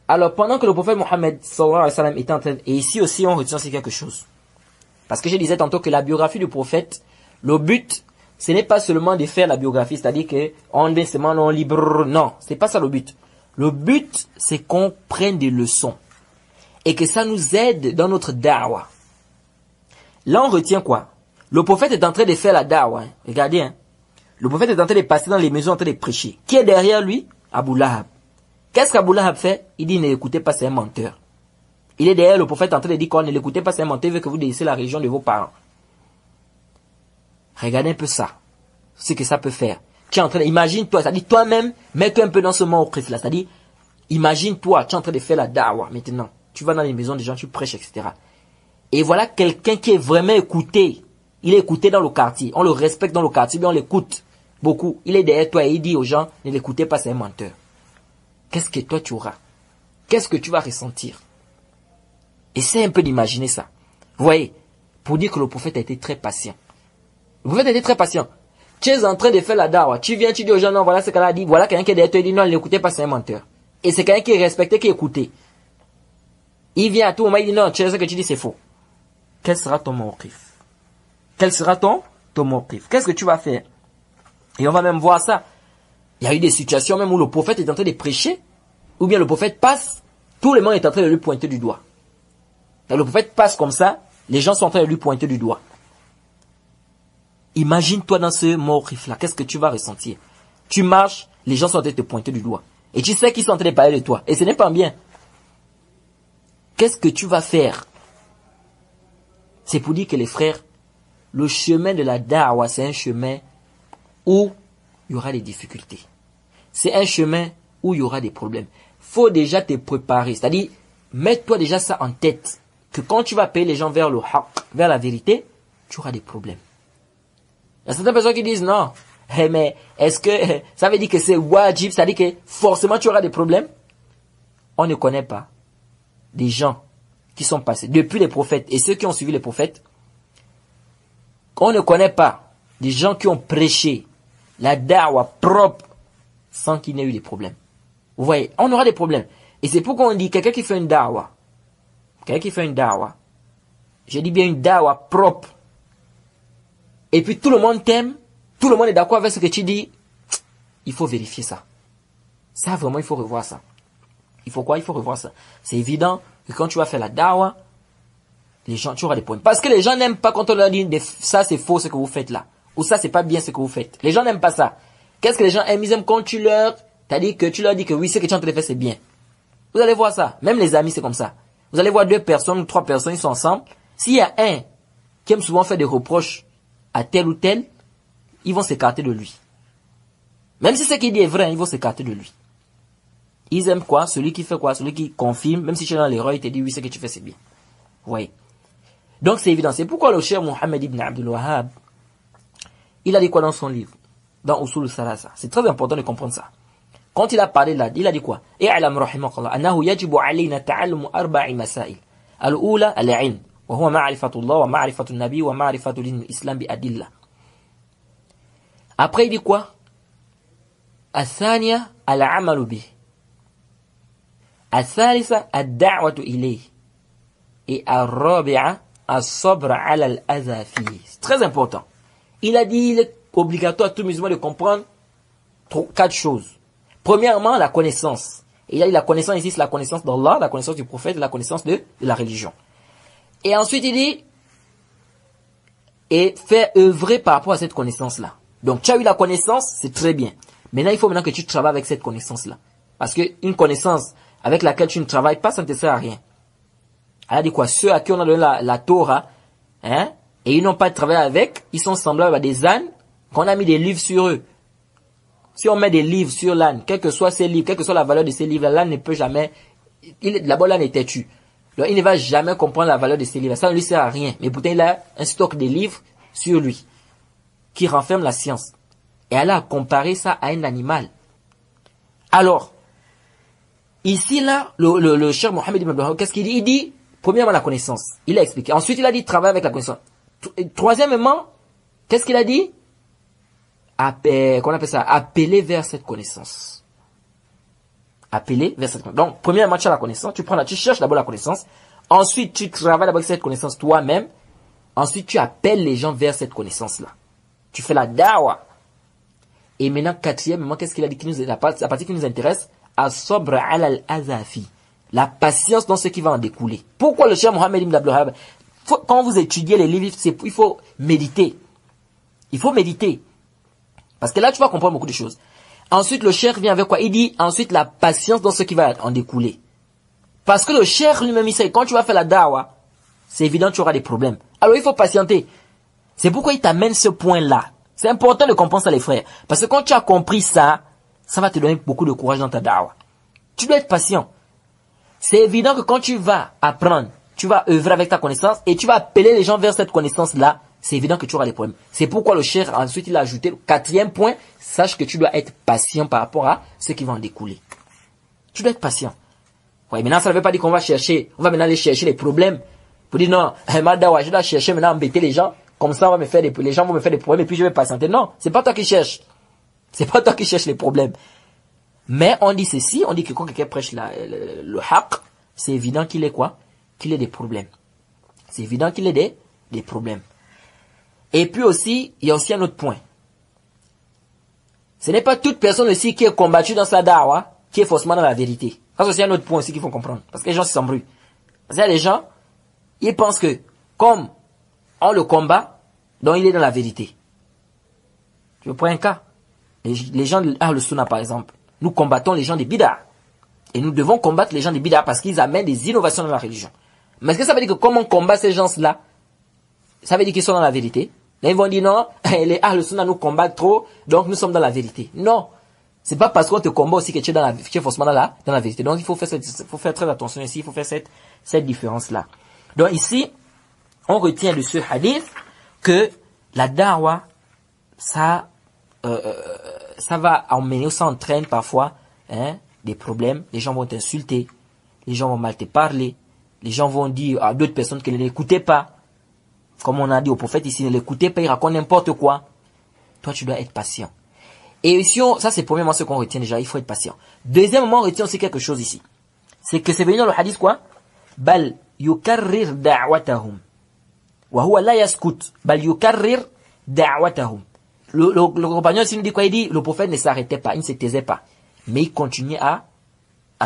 Alors, pendant que le prophète Mohammed sallallahu alayhi wa sallam était en train, et ici aussi on retient aussi quelque chose. Parce que je disais tantôt que la biographie du prophète, le but, ce n'est pas seulement de faire la biographie, c'est-à-dire que on est seulement non libre, non, c'est pas ça le but. Le but, c'est qu'on prenne des leçons et que ça nous aide dans notre da'wah. Là, on retient quoi? Le prophète est en train de faire la da'wah. Hein. Regardez, hein. Le prophète est en train de passer dans les maisons en train de prêcher. Qui est derrière lui? Abu Lahab. Qu'est-ce qu'Abu Lahab fait? Il dit, ne l'écoutez pas, c'est un menteur. Il est derrière le prophète en train de dire quoi? Ne l'écoutez pas, c'est un menteur, il veut que vous délaissez la religion de vos parents. Regardez un peu ça. Ce que ça peut faire. Tu es en train de, imagine-toi, c'est-à-dire toi-même, mets-toi un peu dans ce mot au Christ là. C'est-à-dire, imagine-toi, tu es en train de faire la da'wah maintenant. Tu vas dans les maisons des gens, tu prêches, etc. Et voilà quelqu'un qui est vraiment écouté. Il est écouté dans le quartier. On le respecte dans le quartier, mais on l'écoute beaucoup. Il est derrière toi et il dit aux gens, ne l'écoutez pas, c'est un menteur. Qu'est-ce que toi tu auras? Qu'est-ce que tu vas ressentir? Essaye un peu d'imaginer ça. Vous voyez, pour dire que le prophète a été très patient. Le prophète a été très patient. Tu es en train de faire la da'wah. Tu viens, tu dis aux gens, non, voilà ce qu'elle a dit. Voilà quelqu'un qui est derrière toi et dit, non, ne l'écoutez pas, c'est un menteur. Et c'est quelqu'un qui est respecté, qui est écouté. Il vient à tout moment, il dit, non, tu sais ce que tu dis, c'est faux. Quel sera ton mawqif? Quel sera ton mawqif? Qu'est-ce que tu vas faire? Et on va même voir ça. Il y a eu des situations même où le prophète est en train de prêcher, ou bien le prophète passe, tout le monde est en train de lui pointer du doigt. Et le prophète passe comme ça, les gens sont en train de lui pointer du doigt. Imagine-toi dans ce mawqif-là, qu'est-ce que tu vas ressentir? Tu marches, les gens sont en train de te pointer du doigt. Et tu sais qu'ils sont en train de parler de toi. Et ce n'est pas bien. Qu'est-ce que tu vas faire? C'est pour dire que les frères, le chemin de la da'wah, c'est un chemin où il y aura des difficultés. C'est un chemin où il y aura des problèmes. Faut déjà te préparer. C'est-à-dire, mets-toi déjà ça en tête. Que quand tu vas payer les gens vers le haqq, vers la vérité, tu auras des problèmes. Il y a certaines personnes qui disent non. Mais est-ce que ça veut dire que c'est wajib? Ça veut dire que forcément tu auras des problèmes? On ne connaît pas des gens qui sont passés depuis les prophètes et ceux qui ont suivi les prophètes. On ne connaît pas des gens qui ont prêché la da'wah propre sans qu'il n'y ait eu des problèmes. Vous voyez, on aura des problèmes. Et c'est pourquoi on dit quelqu'un qui fait une da'wah, je dis bien une da'wah propre, et puis tout le monde t'aime, tout le monde est d'accord avec ce que tu dis, il faut vérifier ça. Ça vraiment, il faut revoir ça. Il faut quoi? Il faut revoir ça. C'est évident que quand tu vas faire la da'wah, les gens, tu auras des problèmes. Parce que les gens n'aiment pas quand on leur dit ça c'est faux ce que vous faites là. Ou ça c'est pas bien ce que vous faites. Les gens n'aiment pas ça. Qu'est-ce que les gens aiment? Ils aiment quand tu leur dis que oui, ce que tu es en train de faire c'est bien. Vous allez voir ça. Même les amis c'est comme ça. Vous allez voir 2 personnes ou 3 personnes, ils sont ensemble. S'il y a un qui aime souvent faire des reproches à tel ou tel, ils vont s'écarter de lui. Même si ce qu'il dit est vrai, ils vont s'écarter de lui. Ils aiment quoi? Celui qui fait quoi? Celui qui confirme. Même si tu es dans l'erreur, il te dit oui, ce que tu fais c'est bien. Vous voyez. Donc c'est évident. C'est pourquoi le cheikh Mohammed ibn Abdul Wahhab, il a dit quoi dans son livre? Dans Usul al-Thalatha. C'est très important de comprendre ça. Quand il a parlé là, il a dit quoi? I'lam rahimakallah annahu yajibu alayna ta'allumu arba'i masail. Al-ula al-'ilm wa huwa ma'rifatu Allah wa ma'rifatu an-nabi wa ma'rifatu al-islam bi adilla. Après il dit quoi? Al-thaniya al-'amalu bih. Al-thalitha ad-da'watu ilayhi. Et al-rabi'a as-sabr 'ala al-adha fihi. C'est très important. Il a dit il est obligatoire à tout musulman de comprendre 4 choses. Premièrement, la connaissance. Et il a dit la connaissance ici, c'est la connaissance d'Allah, la connaissance du prophète, la connaissance de la religion. Et ensuite, il dit, et faire œuvrer par rapport à cette connaissance-là. Donc, tu as eu la connaissance, c'est très bien. Maintenant, il faut maintenant que tu travailles avec cette connaissance-là. Parce qu'une connaissance avec laquelle tu ne travailles pas, ça ne te sert à rien. Elle a dit quoi? Ceux à qui on a donné la Torah, hein, et ils n'ont pas travaillé avec, ils sont semblables à des ânes qu'on a mis des livres sur eux. Si on met des livres sur l'âne, quel que soit ces livres, quelle que soit la valeur de ces livres, l'âne ne peut jamais, d'abord l'âne est têtu. Donc il ne va jamais comprendre la valeur de ces livres. Ça ne lui sert à rien. Mais pourtant il a un stock de livres sur lui, qui renferme la science. Et elle a comparé ça à un animal. Alors, ici là, le cheikh Mohammed ibn Abdul, qu'est-ce qu'il dit? Il dit, premièrement la connaissance. Il a expliqué. Ensuite il a dit travailler avec la connaissance. Troisièmement, qu'est-ce qu'il a dit? Qu'on appelle ça, appeler vers cette connaissance. appeler vers cette connaissance. Donc, premièrement, tu as la connaissance, tu cherches d'abord la connaissance. Ensuite, tu travailles d'abord avec cette connaissance toi-même. Ensuite, tu appelles les gens vers cette connaissance-là. Tu fais la da'wa. Et maintenant, quatrièmement, qu'est-ce qu'il a dit la partie qui nous intéresse? As-sabr ala al-azafi. La patience dans ce qui va en découler. Pourquoi le cheikh Mohammed ibn Abdul Wahhab, quand vous étudiez les livres, il faut méditer. Il faut méditer. Parce que là, tu vas comprendre beaucoup de choses. Ensuite, le cheikh vient avec quoi? Il dit ensuite la patience dans ce qui va en découler. Parce que le cheikh lui-même, il sait, quand tu vas faire la da'wa, c'est évident que tu auras des problèmes. Alors, il faut patienter. C'est pourquoi il t'amène ce point-là. C'est important de comprendre ça, les frères. Parce que quand tu as compris ça, ça va te donner beaucoup de courage dans ta da'wa. Tu dois être patient. C'est évident que quand tu vas apprendre, tu vas œuvrer avec ta connaissance et tu vas appeler les gens vers cette connaissance-là, c'est évident que tu auras des problèmes. C'est pourquoi le cheikh, ensuite, il a ajouté le quatrième point, sache que tu dois être patient par rapport à ce qui va en découler. Tu dois être patient. Ouais, maintenant, ça ne veut pas dire qu'on va maintenant aller chercher les problèmes. Pour dire non, je dois chercher maintenant à embêter les gens. Comme ça, les gens vont me faire des problèmes et puis je vais patienter. Non, c'est pas toi qui cherches. C'est pas toi qui cherches les problèmes. Mais on dit ceci, on dit que quand quelqu'un prêche le haqq, c'est évident qu'il ait quoi? Qu'il ait des problèmes. C'est évident qu'il ait des problèmes. Et puis aussi, il y a aussi un autre point. Ce n'est pas toute personne aussi qui est combattue dans sa da'wa qui est forcément dans la vérité. Ça, c'est aussi un autre point aussi qu'il faut comprendre. Parce que les gens s'embrouillent. Parce qu'il y a des gens, ils pensent que, comme on le combat, donc il est dans la vérité. Je prends un cas. Les gens de Ahl Sunnah, par exemple, nous combattons les gens des bid'ah. Et nous devons combattre les gens des bid'ah parce qu'ils amènent des innovations dans la religion. Mais est-ce que ça veut dire que comme on combat ces gens-là, ça veut dire qu'ils sont dans la vérité? Là, ils vont dire non, les Ahl Sunnah nous combattent trop, donc nous sommes dans la vérité. Non. C'est pas parce qu'on te combat aussi que tu es forcément dans la vérité. Donc il faut faire très attention ici, il faut faire cette différence-là. Donc ici, on retient de ce hadith que la da'wa, ça va emmener, ça entraîne parfois des problèmes. Les gens vont t'insulter, les gens vont mal te parler, les gens vont dire à d'autres personnes que ne l'écoutez pas. Comme on a dit au prophète ici, ne l'écoutez pas, il raconte n'importe quoi. Toi, tu dois être patient. Et ici, ça c'est premièrement ce qu'on retient déjà, il faut être patient. Deuxièmement, on retient aussi quelque chose ici. C'est que c'est venu dans le hadith quoi? Bal yukarrir da'watahum. Wa huwa la yaskut. Bal yukarrir da'watahum. Le compagnon ici nous dit quoi? Il dit, le prophète ne s'arrêtait pas, il ne se taisait pas. Mais il continuait à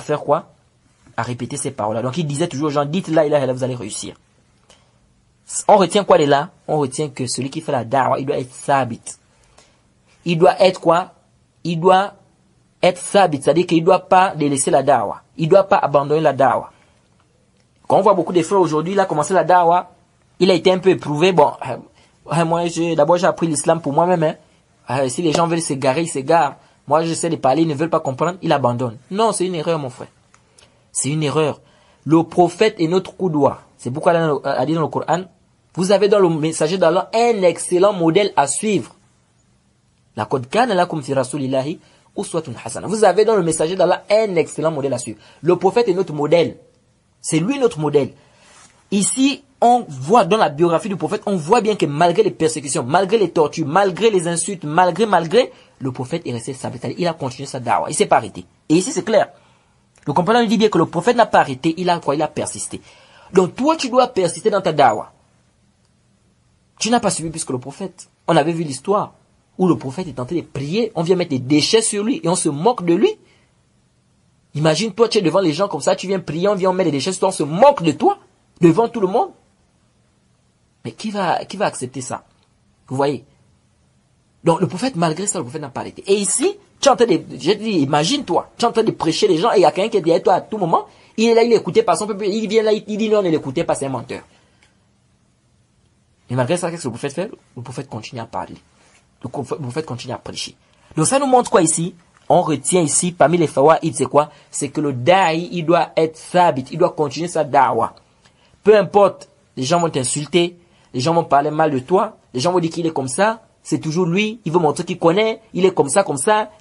faire quoi? À répéter ces paroles-là. Donc il disait toujours aux gens, dites la ilaha illallah, vous allez réussir. On retient quoi de là? On retient que celui qui fait la da'wa, il doit être sabit. Il doit être quoi? Il doit être sabit, c'est-à-dire qu'il ne doit pas délaisser la da'wa. Il ne doit pas abandonner la da'wa. Quand on voit beaucoup de frères aujourd'hui, il a commencé la da'wa, il a été un peu éprouvé. Bon, moi, d'abord j'ai appris l'islam pour moi-même. Si les gens veulent s'égarer, ils s'égarent. Moi, j'essaie de parler, ils ne veulent pas comprendre, ils abandonnent. Non, c'est une erreur, mon frère. C'est une erreur. Le prophète est notre qudwa. C'est pourquoi Allah a dit dans le Coran, vous avez dans le messager d'Allah un excellent modèle à suivre. Laqad kana lakum fi rasulillahi uswatun hasana. Vous avez dans le messager d'Allah un excellent modèle à suivre. Le prophète est notre modèle. C'est lui notre modèle. Ici, on voit dans la biographie du prophète, on voit bien que malgré les persécutions, malgré les tortures, malgré les insultes, malgré, le prophète est resté stable. Il a continué sa da'wa. Il s'est pas arrêté. Et ici, c'est clair. Le compagnon nous dit bien que le prophète n'a pas arrêté. Il a quoi? Il a persisté. Donc, toi, tu dois persister dans ta da'wa. Tu n'as pas suivi plus que le prophète. On avait vu l'histoire où le prophète est tenté de prier. On vient mettre des déchets sur lui et on se moque de lui. Imagine, toi, tu es devant les gens comme ça, tu viens prier, on met des déchets sur toi, on se moque de toi, devant tout le monde. Mais qui va accepter ça? Vous voyez? Donc, le prophète, malgré ça, le prophète n'a pas arrêté. Et ici, tu es en train de, je te dis, imagine-toi, tu es en train de prêcher les gens et il y a quelqu'un qui est derrière toi à tout moment. Il est là, il écoutait pas son peuple, il vient là, il dit non, ne l'écoutez pas, c'est un menteur. Et malgré ça, qu'est-ce que le prophète fait? Le prophète continue à parler. Le prophète continue à prêcher. Donc ça nous montre quoi ici? On retient ici, parmi les fawaïd, c'est quoi? C'est que le da'i, il doit être sabit, il doit continuer sa da'wa. Peu importe, les gens vont t'insulter, les gens vont parler mal de toi, les gens vont dire qu'il est comme ça, c'est toujours lui, il veut montrer qu'il connaît, il est comme ça,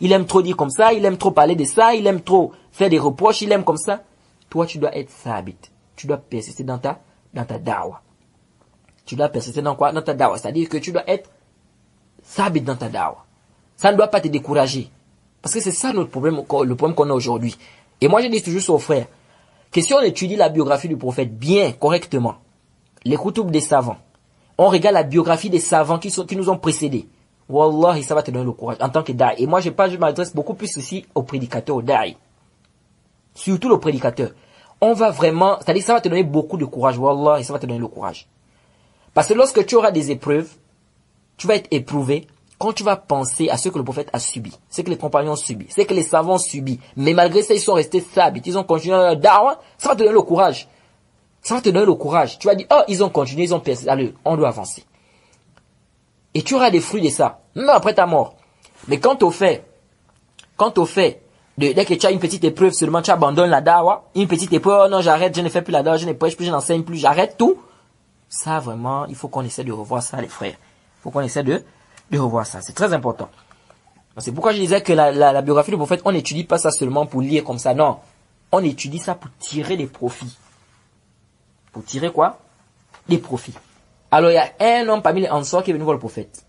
il aime trop dire comme ça, il aime trop parler de ça, il aime trop faire des reproches, il aime comme ça. Toi, tu dois être sabit. Tu dois persister dans ta da'wa. Tu dois persister dans quoi? Dans ta da'wa. C'est-à-dire que tu dois être sabit dans ta da'wa. Ça ne doit pas te décourager. Parce que c'est ça notre problème, le problème qu'on a aujourd'hui. Et moi, je dis toujours ça aux frères, que si on étudie la biographie du prophète bien, correctement, les koutoubs des savants, on regarde la biographie des savants qui nous ont précédés, Wallah, ça va te donner le courage en tant que da'i. Et moi, je m'adresse beaucoup plus aussi aux prédicateurs, aux da'i. Surtout aux prédicateurs. On va vraiment, c'est-à-dire ça va te donner beaucoup de courage, Wallah, ça va te donner le courage. Parce que lorsque tu auras des épreuves, tu vas être éprouvé quand tu vas penser à ce que le prophète a subi, ce que les compagnons ont subi, ce que les savants ont subi. Mais malgré ça, ils sont restés stables, ils ont continué leur da'wah, ça va te donner le courage. Ça va te donner le courage. Tu vas dire, oh, ils ont continué, ils ont percé, allez, on doit avancer. Et tu auras des fruits de ça, même après ta mort. Mais quant au fait, dès que tu as une petite épreuve seulement, tu abandonnes la da'wah, une petite épreuve, oh non, j'arrête, je ne fais plus la da'wah, je ne prêche plus, je n'enseigne plus, j'arrête tout. Ça, vraiment, il faut qu'on essaie de revoir ça, les frères. Il faut qu'on essaie de revoir ça. C'est très important. C'est pourquoi je disais que la biographie du prophète, on n'étudie pas ça seulement pour lire comme ça. Non. On étudie ça pour tirer des profits. Pour tirer quoi? Des profits. Alors, il y a un homme parmi les Ansar qui est venu voir le prophète.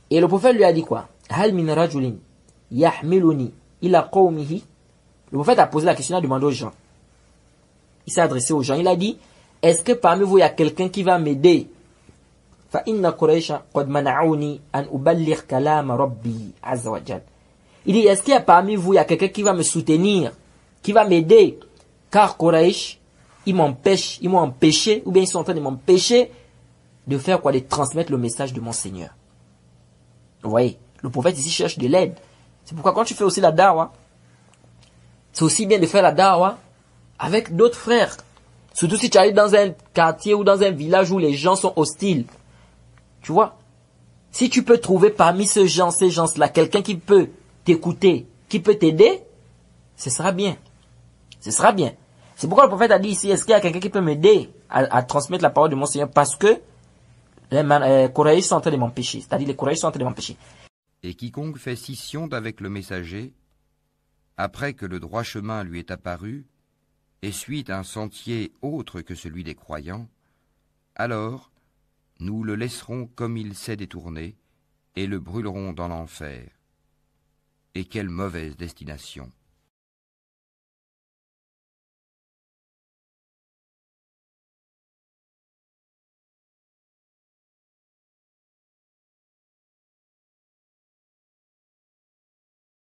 Et le prophète lui a dit quoi? Hal min rajulin yahmiluni ila qawmihi. Le prophète a posé la question, il a demandé aux gens. Il s'est adressé aux gens. Il a dit, est-ce que parmi vous, il y a quelqu'un qui va m'aider? فَإِنَّ قُرَيْشًا قَدْ مَنَعُونِي أَنْ أُبَلِّغْ كَلَامَ رَبِّي عَزَّ وَجَلَّ. Il dit, est-ce qu'il y a parmi vous, il y a quelqu'un qui va me soutenir, qui va m'aider? Car Quraysh, ils m'ont empêché, ou bien ils sont en train de m'empêcher de faire quoi? De transmettre le message de mon Seigneur. Vous voyez, le prophète ici cherche de l'aide. C'est pourquoi quand tu fais aussi la da'wah, c'est aussi bien de faire la da'wah avec d'autres frères. Surtout si tu arrives dans un quartier ou dans un village où les gens sont hostiles. Tu vois? Si tu peux trouver parmi ces gens-là, quelqu'un qui peut t'écouter, qui peut t'aider, ce sera bien. Ce sera bien. C'est pourquoi le prophète a dit ici, est-ce qu'il y a quelqu'un qui peut m'aider à transmettre la parole de mon Seigneur? Parce que les Quraysh sont en train de m'empêcher. C'est-à-dire les Quraysh sont en train de m'empêcher. Et quiconque fait scission d'avec le messager, après que le droit chemin lui est apparu, et suit un sentier autre que celui des croyants, alors nous le laisserons comme il s'est détourné, et le brûlerons dans l'enfer. Et quelle mauvaise destination!